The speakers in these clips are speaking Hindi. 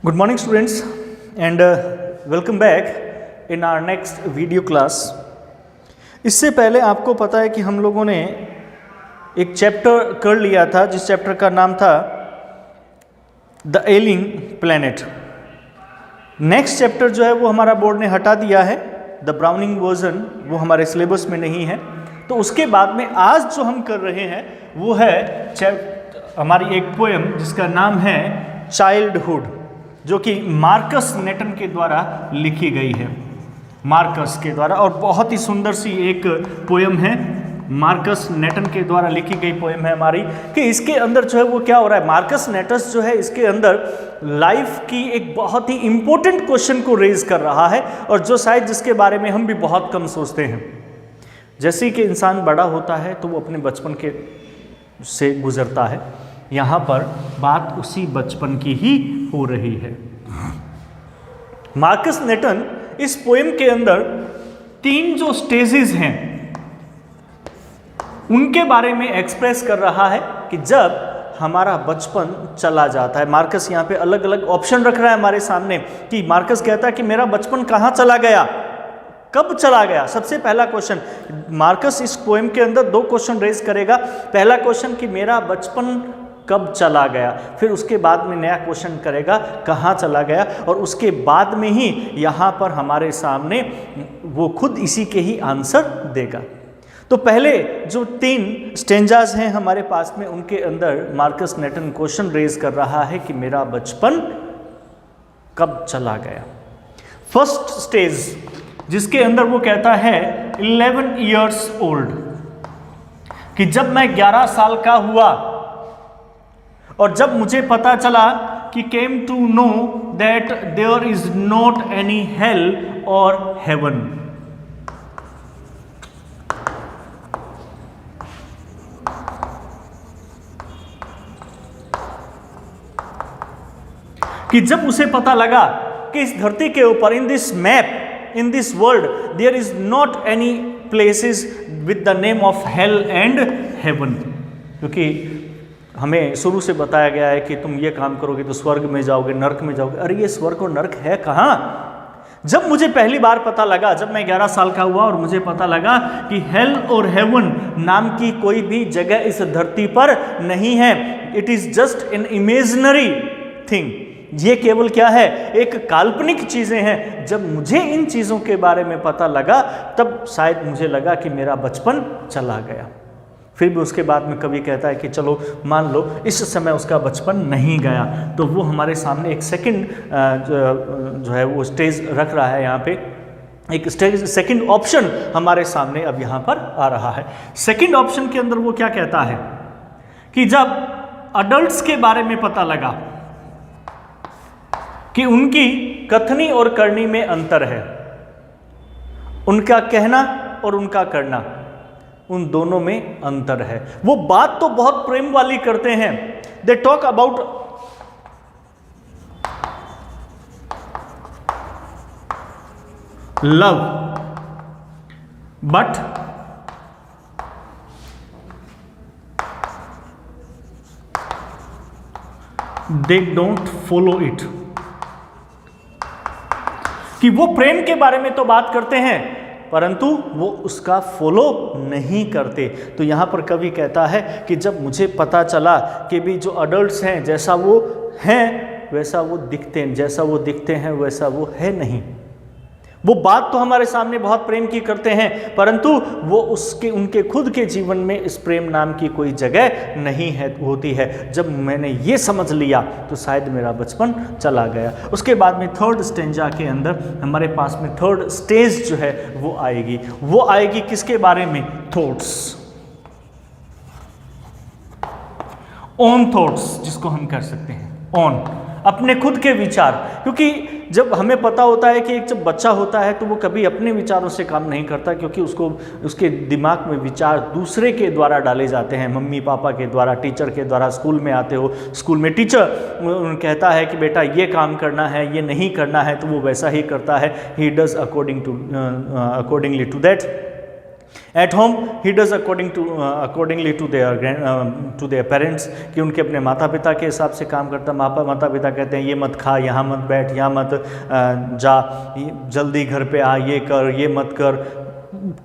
Good morning students and welcome back in our next video class। इससे पहले आपको पता है कि हम लोगों ने एक चैप्टर कर लिया था जिस चैप्टर का नाम था the ailing planet. Next chapter जो है वो हमारा बोर्ड ने हटा दिया है, द ब्राउनिंग वर्जन, वो हमारे सिलेबस में नहीं है। तो उसके बाद में आज जो हम कर रहे हैं वो है हमारी एक पोएम जिसका नाम है चाइल्डहुड, जो कि मार्कस नेटन के द्वारा लिखी गई है, मार्कस के द्वारा। और बहुत ही सुंदर सी एक पोएम है, मार्कस नेटन के द्वारा लिखी गई पोएम है हमारी। कि इसके अंदर जो है वो क्या हो रहा है, मार्कस नेटस जो है इसके अंदर लाइफ की एक बहुत ही इंपॉर्टेंट क्वेश्चन को रेज कर रहा है, और जो शायद जिसके बारे में हम भी बहुत कम सोचते हैं। जैसे ही कि इंसान बड़ा होता है तो वो अपने बचपन के से गुजरता है। यहाँ पर बात उसी बचपन की ही हो रही है। मार्कस नेटन इस पोएम के अंदर तीन जो स्टेजेस हैं उनके बारे में एक्सप्रेस कर रहा है कि जब हमारा बचपन चला जाता है। मार्कस यहाँ पे अलग अलग ऑप्शन रख रहा है हमारे सामने कि मार्कस कहता है कि मेरा बचपन कहाँ चला गया, कब चला गया। सबसे पहला क्वेश्चन मार्कस इस पोएम के अंदर दो क्वेश्चन रेज करेगा। पहला क्वेश्चन कि मेरा बचपन कब चला गया, फिर उसके बाद में नया क्वेश्चन करेगा कहाँ चला गया, और उसके बाद में ही यहाँ पर हमारे सामने वो खुद इसी के ही आंसर देगा। तो पहले जो तीन स्टेंजाज हैं हमारे पास में, उनके अंदर मार्कस नेटन क्वेश्चन रेज कर रहा है कि मेरा बचपन कब चला गया। फर्स्ट स्टेज जिसके अंदर वो कहता है 11 इयर्स ओल्ड, कि जब मैं 11 साल का हुआ और जब मुझे पता चला कि came to know that there is not any hell और हेवन। कि जब उसे पता लगा कि इस धरती के ऊपर, in this map, in this world, there is not any places with the name of hell and heaven. क्योंकि हमें शुरू से बताया गया है कि तुम ये काम करोगे तो स्वर्ग में जाओगे, नरक में जाओगे। अरे ये स्वर्ग और नरक है कहाँ? जब मुझे पहली बार पता लगा, जब मैं 11 साल का हुआ और मुझे पता लगा कि हेल और हेवन नाम की कोई भी जगह इस धरती पर नहीं है, it is just an imaginary thing, ये केवल क्या है, एक काल्पनिक चीजें हैं। जब मुझे इन चीजों के बारे में पता लगा तब शायद मुझे लगा कि मेरा बचपन चला गया। फिर भी उसके बाद में कवि कहता है कि चलो मान लो इस समय उसका बचपन नहीं गया। तो वो हमारे सामने एक सेकंड जो है वो स्टेज रख रहा है, यहाँ पे एक स्टेज, सेकंड ऑप्शन हमारे सामने अब यहाँ पर आ रहा है। सेकंड ऑप्शन के अंदर वो क्या कहता है कि जब अडल्ट्स के बारे में पता लगा कि उनकी कथनी और करनी में अंतर है, उनका कहना और उनका करना, उन दोनों में अंतर है। वो बात तो बहुत प्रेम वाली करते हैं, they talk about love, but they don't follow it. कि वो प्रेम के बारे में तो बात करते हैं परंतु वो उसका फॉलो नहीं करते। तो यहाँ पर कवि कहता है कि जब मुझे पता चला कि भी जो अडल्ट्स हैं जैसा वो हैं वैसा वो दिखते हैं, जैसा वो दिखते हैं वैसा वो है नहीं। वो बात तो हमारे सामने बहुत प्रेम की करते हैं परंतु वो उसके उनके खुद के जीवन में इस प्रेम नाम की कोई जगह नहीं है होती है। जब मैंने ये समझ लिया तो शायद मेरा बचपन चला गया। उसके बाद में थर्ड स्टेंजा के अंदर हमारे पास में थर्ड स्टेज जो है वो आएगी किसके बारे में, थॉट्स, ऑन थॉट्स जिसको हम कर सकते हैं, ऑन अपने खुद के विचार। क्योंकि जब हमें पता होता है कि एक जब बच्चा होता है तो वो कभी अपने विचारों से काम नहीं करता, क्योंकि उसको उसके दिमाग में विचार दूसरे के द्वारा डाले जाते हैं, मम्मी पापा के द्वारा, टीचर के द्वारा। स्कूल में आते हो, स्कूल में टीचर कहता है कि बेटा ये काम करना है, ये नहीं करना है, तो वो वैसा ही करता है, he does accordingly to that. At home he does accordingly to their parents, कि उनके अपने माता पिता के हिसाब से काम करता। माता पिता कहते हैं ये मत खा, यहाँ मत बैठ, यहाँ मत जा, जल्दी घर पे आ, ये कर, ये मत कर,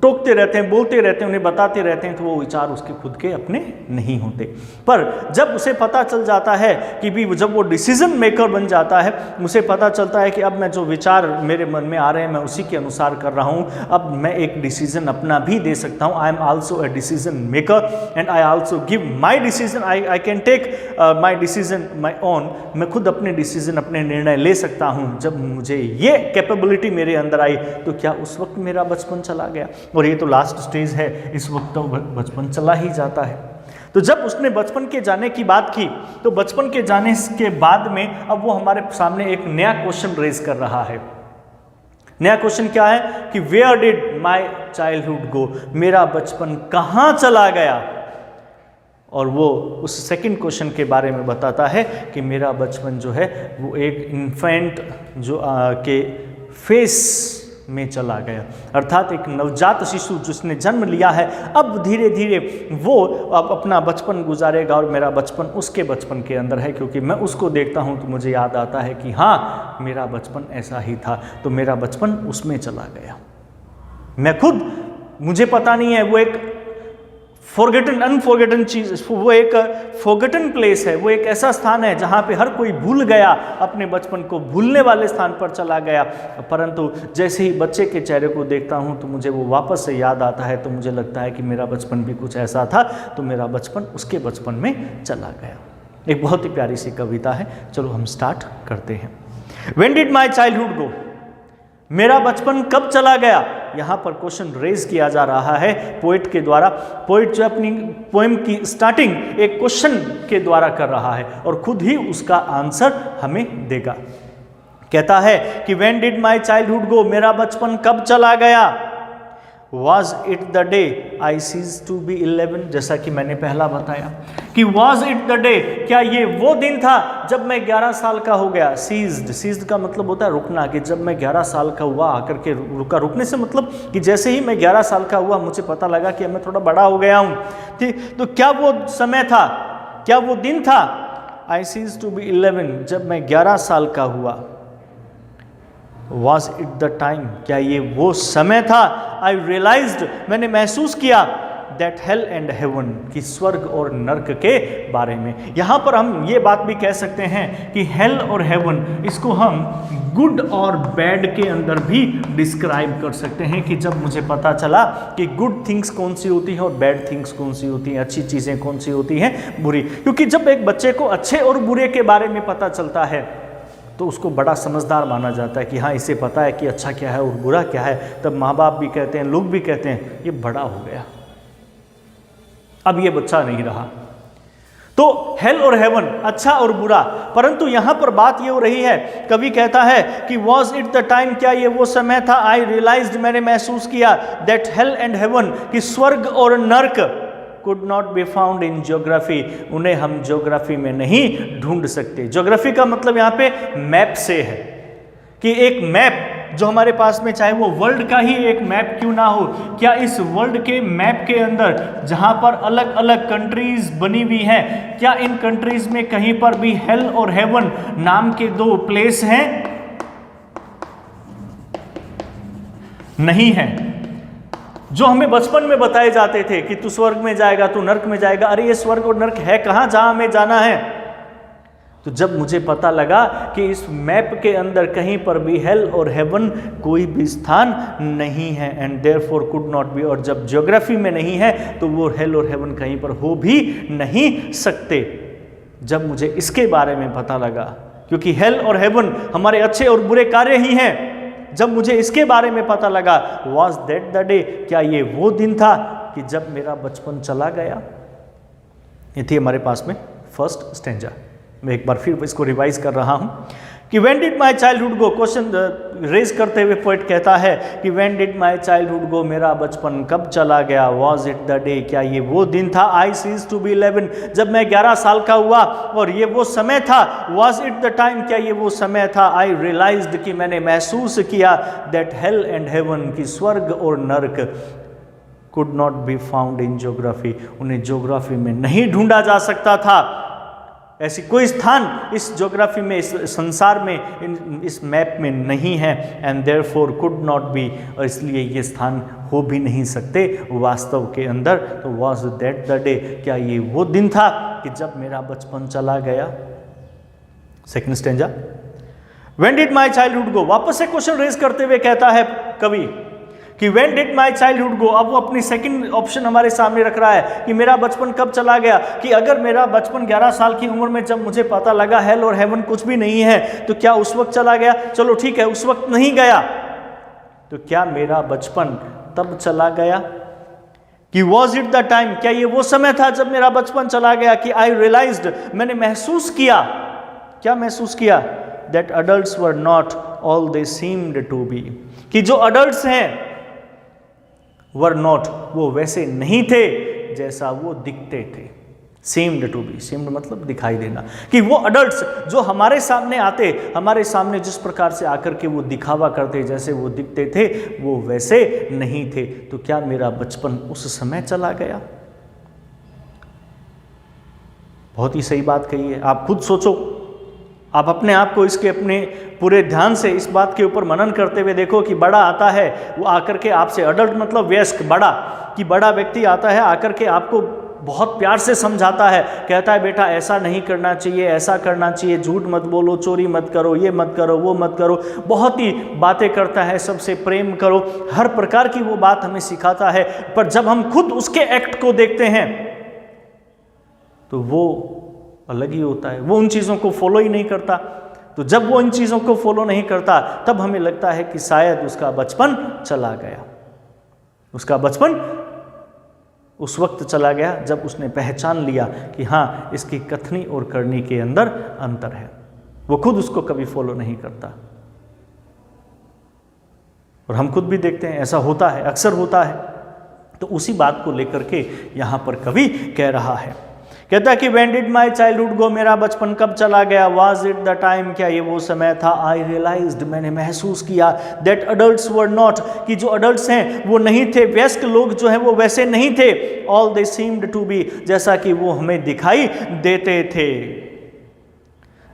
टोकते रहते हैं, बोलते रहते हैं, उन्हें बताते रहते हैं, तो वो विचार उसके खुद के अपने नहीं होते। पर जब उसे पता चल जाता है कि भी जब वो डिसीजन मेकर बन जाता है, उसे पता चलता है कि अब मैं जो विचार मेरे मन में आ रहे हैं मैं उसी के अनुसार कर रहा हूँ, अब मैं एक डिसीजन अपना भी दे सकता हूँ। I am also a decision maker and I also give my decision, I can take my decision my own. मैं खुद अपने डिसीजन, अपने निर्णय ले सकता हूँ। जब मुझे ये कैपेबिलिटी मेरे अंदर आई तो क्या उस वक्त मेरा बचपन चला गया? और ये तो लास्ट स्टेज है, इस वक्त तो बचपन चला ही जाता है। तो जब उसने बचपन के जाने की बात की, तो बचपन के जाने के बाद में अब वो हमारे सामने एक नया क्वेश्चन रेज कर रहा है। नया क्वेश्चन क्या है कि where did my childhood go, मेरा बचपन कहाँ चला गया? और वो उस सेकंड क्वेश्चन के बारे में बताता है कि मेरा बचपन जो है वो एक इन्फेंट जो के फेस में चला गया, अर्थात एक नवजात शिशु जिसने जन्म लिया है, अब धीरे धीरे वो अब अपना बचपन गुजारेगा और मेरा बचपन उसके बचपन के अंदर है। क्योंकि मैं उसको देखता हूँ तो मुझे याद आता है कि हाँ मेरा बचपन ऐसा ही था, तो मेरा बचपन उसमें चला गया। मैं खुद, मुझे पता नहीं है, वो एक अनफॉरगेटन चीज, वो एक फॉरगेटन प्लेस है, वो एक ऐसा स्थान है जहाँ पे हर कोई भूल गया, अपने बचपन को भूलने वाले स्थान पर चला गया। परंतु जैसे ही बच्चे के चेहरे को देखता हूँ तो मुझे वो वापस से याद आता है, तो मुझे लगता है कि मेरा बचपन भी कुछ ऐसा था, तो मेरा बचपन उसके बचपन में चला गया। एक बहुत ही प्यारी सी कविता है, चलो हम स्टार्ट करते हैं। When did my childhood go? मेरा बचपन कब चला गया? यहाँ पर क्वेश्चन रेज किया जा रहा है पोइट के द्वारा। पोइट जो अपनी पोएम की स्टार्टिंग एक क्वेश्चन के द्वारा कर रहा है और खुद ही उसका आंसर हमें देगा। कहता है कि when did my childhood go, मेरा बचपन कब चला गया? Was it the day I ceased to be 11, जैसा कि मैंने पहला बताया कि वॉज इट द डे, क्या ये वो दिन था जब मैं 11 साल का हो गया? सीज्ड का मतलब होता है रुकना, कि जब मैं 11 साल का हुआ आकर के रुका। रुकने से मतलब कि जैसे ही मैं 11 साल का हुआ मुझे पता लगा कि मैं थोड़ा बड़ा हो गया हूँ। ठीक, तो क्या वो समय था, क्या वो दिन था? आई सीज टू बी 11, जब मैं 11 साल का हुआ। Was it the time, क्या ये वो समय था? I realized, मैंने महसूस किया that hell and heaven, कि स्वर्ग और नर्क के बारे में। यहाँ पर हम ये बात भी कह सकते हैं कि hell और heaven, इसको हम गुड और बैड के अंदर भी डिस्क्राइब कर सकते हैं। कि जब मुझे पता चला कि गुड थिंग्स कौन सी होती हैं और बैड थिंग्स कौन सी होती हैं, अच्छी चीज़ें कौन सी होती हैं, बुरी। क्योंकि जब एक बच्चे को अच्छे और बुरे के बारे में पता चलता है तो उसको बड़ा समझदार माना जाता है कि हाँ इसे पता है कि अच्छा क्या है और बुरा क्या है। तब माँ बाप भी कहते हैं, लोग भी कहते हैं ये बड़ा हो गया, अब ये बच्चा नहीं रहा। तो हेल और हेवन, अच्छा और बुरा। परंतु यहाँ पर बात ये हो रही है, कवि कहता है कि वॉज इट द टाइम, क्या ये वो समय था? आई रियलाइज्ड, मैंने महसूस किया, दैट हेल एंड हेवन, कि स्वर्ग और नर्क could not be found in geography, उन्हें हम ज्योग्राफी में नहीं ढूंढ सकते। ज्योग्राफी का मतलब यहाँ पे मैप से है, कि एक मैप जो हमारे पास में, चाहे वो वर्ल्ड का ही एक मैप क्यों ना हो, क्या इस वर्ल्ड के मैप के अंदर जहाँ पर अलग अलग कंट्रीज बनी हुई हैं, क्या इन कंट्रीज में कहीं पर भी हेल और हेवन नाम के दो प्लेस हैं? नहीं है। जो हमें बचपन में बताए जाते थे कि तू स्वर्ग में जाएगा, तू नर्क में जाएगा, अरे ये स्वर्ग और नर्क है कहाँ जहाँ हमें जाना है? तो जब मुझे पता लगा कि इस मैप के अंदर कहीं पर भी हेल और हेवन कोई भी स्थान नहीं है, and therefore could not be, और जब ज्योग्राफी में नहीं है तो वो हेल और हेवन कहीं पर हो भी नहीं सकते। जब मुझे इसके बारे में पता लगा, क्योंकि हेल और हेवन हमारे अच्छे और बुरे कार्य ही हैं, जब मुझे इसके बारे में पता लगा, वॉज दैट द डे, क्या ये वो दिन था कि जब मेरा बचपन चला गया? ये थी हमारे पास में फर्स्ट स्टेंजा। मैं एक बार फिर इसको रिवाइज कर रहा हूँ कि when did my childhood go, question raise करते हुए पोएट कहता है कि when did my childhood go, मेरा बचपन कब चला गया? वॉज इट द डे, क्या ये वो दिन था? आई सीज टू बी 11, जब मैं 11 साल का हुआ और ये वो समय था। वॉज इट द टाइम, क्या ये वो समय था? आई रियलाइज्ड, कि मैंने महसूस किया, दैट हेल एंड हेवन, की स्वर्ग और नर्क could not be found in geography, उन्हें ज्योग्राफी में नहीं ढूंढा जा सकता था। ऐसी कोई स्थान इस ज्योग्राफी में, इस संसार में, इस मैप में नहीं है। And therefore could not be, और इसलिए ये स्थान हो भी नहीं सकते वास्तव के अंदर। तो वॉज दैट द डे, क्या ये वो दिन था कि जब मेरा बचपन चला गया। Second stanza, when did my childhood गो, वापस से क्वेश्चन रेज करते हुए कहता है कवि कि व्हेन डिड माई चाइल्डहुड गो। अब वो अपनी सेकंड ऑप्शन हमारे सामने रख रहा है कि मेरा बचपन कब चला गया। कि अगर मेरा बचपन 11 साल की उम्र में जब मुझे पता लगा हेल और हेवन कुछ भी नहीं है, तो क्या उस वक्त चला गया। चलो ठीक है, उस वक्त नहीं गया, तो क्या मेरा बचपन तब चला गया। कि वॉज इट द टाइम, क्या ये वो समय था जब मेरा बचपन चला गया। कि आई रियलाइज्ड, मैंने महसूस किया, क्या महसूस किया, that adults were not all they seemed to be, कि जो अडल्ट्स हैं वर नॉट, वो वैसे नहीं थे जैसा वो दिखते थे। सीम्ड टू बी, सीम्ड मतलब दिखाई देना। कि वो अडल्ट्स जो हमारे सामने आते, हमारे सामने जिस प्रकार से आकर के वो दिखावा करते, जैसे वो दिखते थे, वो वैसे नहीं थे। तो क्या मेरा बचपन उस समय चला गया। बहुत ही सही बात कही है। आप खुद सोचो, आप अपने आप को इसके अपने पूरे ध्यान से इस बात के ऊपर मनन करते हुए देखो कि बड़ा आता है, वो आकर के आपसे, अडल्ट मतलब वयस्क, बड़ा, कि बड़ा व्यक्ति आता है, आकर के आपको बहुत प्यार से समझाता है, कहता है बेटा ऐसा नहीं करना चाहिए, ऐसा करना चाहिए, झूठ मत बोलो, चोरी मत करो, ये मत करो, वो मत करो, बहुत ही बातें करता है, सबसे प्रेम करो, हर प्रकार की वो बात हमें सिखाता है। पर जब हम खुद उसके एक्ट को देखते हैं तो वो अलग ही होता है, वो उन चीज़ों को फॉलो ही नहीं करता। तो जब वो इन चीज़ों को फॉलो नहीं करता, तब हमें लगता है कि शायद उसका बचपन चला गया। उसका बचपन उस वक्त चला गया जब उसने पहचान लिया कि हाँ, इसकी कथनी और करनी के अंदर अंतर है। वो खुद उसको कभी फॉलो नहीं करता। और हम खुद भी देखते हैं ऐसा होता है, अक्सर होता है। तो उसी बात को लेकर के यहाँ पर कवि कह रहा है, कहता है कि when did my childhood go, मेरा बचपन कब चला गया। वाज इट द टाइम, क्या ये वो समय था। आई रियलाइज्ड, मैंने महसूस किया, दैट अडल्ट्स वर नॉट, कि जो अडल्ट्स हैं वो नहीं थे, वयस्क लोग जो हैं वो वैसे नहीं थे। All they seemed to be, जैसा कि वो हमें दिखाई देते थे।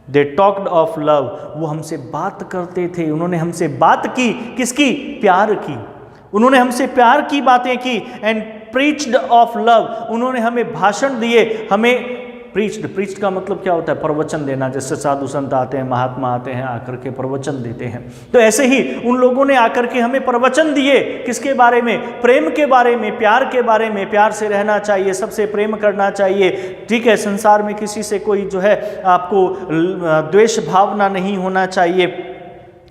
दे टॉक्ड ऑफ लव, वो हमसे बात करते थे, उन्होंने हमसे बात की, किसकी, प्यार की, उन्होंने हमसे प्यार की बातें की। एंड प्रीच्ड ऑफ लव, उन्होंने हमें भाषण दिए, हमें प्रीच्ड का मतलब क्या होता है, प्रवचन देना। जैसे साधु संत आते हैं, महात्मा आते हैं, आकर के प्रवचन देते हैं। तो ऐसे ही उन लोगों ने आकर के हमें प्रवचन दिए, किसके बारे में, प्रेम के बारे में, प्यार के बारे में। प्यार से रहना चाहिए, सबसे प्रेम करना चाहिए, ठीक है, संसार में किसी से कोई जो है आपको द्वेष भावना नहीं होना चाहिए।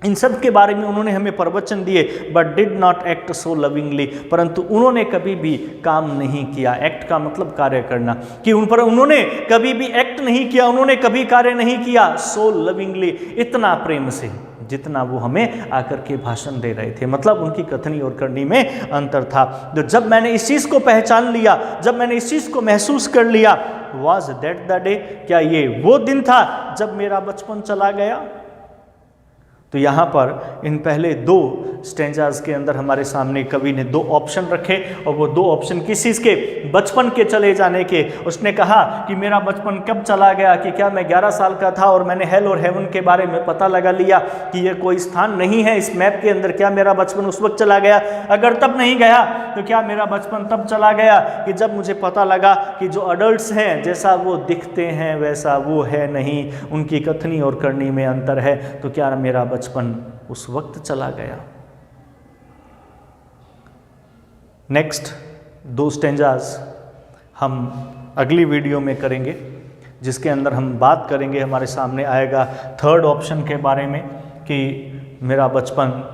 इन सब के बारे में उन्होंने हमें प्रवचन दिए। But did not act so lovingly, परंतु उन्होंने कभी भी काम नहीं किया। एक्ट का मतलब कार्य करना, कि उन पर उन्होंने कभी भी एक्ट नहीं किया, उन्होंने कभी कार्य नहीं किया सो लविंगली, इतना प्रेम से जितना वो हमें आकर के भाषण दे रहे थे। मतलब उनकी कथनी और करनी में अंतर था। तो जब मैंने इस चीज़ को पहचान लिया, जब मैंने इस चीज़ को महसूस कर लिया, वॉज दैट द डे, क्या ये वो दिन था जब मेरा बचपन चला गया। तो यहाँ पर इन पहले दो स्टेंजाज के अंदर हमारे सामने कवि ने दो ऑप्शन रखे, और वो दो ऑप्शन किस चीज़ के, बचपन के चले जाने के। उसने कहा कि मेरा बचपन कब चला गया, कि क्या मैं 11 साल का था और मैंने हेल और हेवन के बारे में पता लगा लिया कि ये कोई स्थान नहीं है इस मैप के अंदर, क्या मेरा बचपन उस वक्त चला गया। अगर तब नहीं गया तो क्या मेरा बचपन तब चला गया कि जब मुझे पता लगा कि जो अडल्ट्स हैं जैसा वो दिखते हैं वैसा वो है नहीं, उनकी कथनी और करनी में अंतर है। तो क्या मेरा बचपन उस वक्त चला गया। नेक्स्ट दो स्टेंजाज हम अगली वीडियो में करेंगे, जिसके अंदर हम बात करेंगे, हमारे सामने आएगा थर्ड ऑप्शन के बारे में कि मेरा बचपन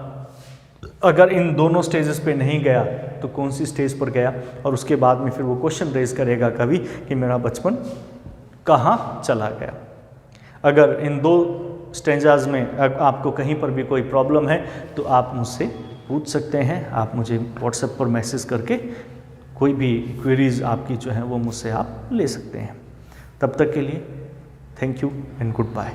अगर इन दोनों स्टेजेस पे नहीं गया तो कौन सी स्टेज पर गया। और उसके बाद में फिर वो क्वेश्चन रेज करेगा कवि कि मेरा बचपन कहाँ चला गया। अगर इन दो स्टेंजाज में आपको कहीं पर भी कोई प्रॉब्लम है तो आप मुझसे पूछ सकते हैं। आप मुझे व्हाट्सएप पर मैसेज करके कोई भी क्वेरीज आपकी जो हैं वो मुझसे आप ले सकते हैं। तब तक के लिए thank you and good bye.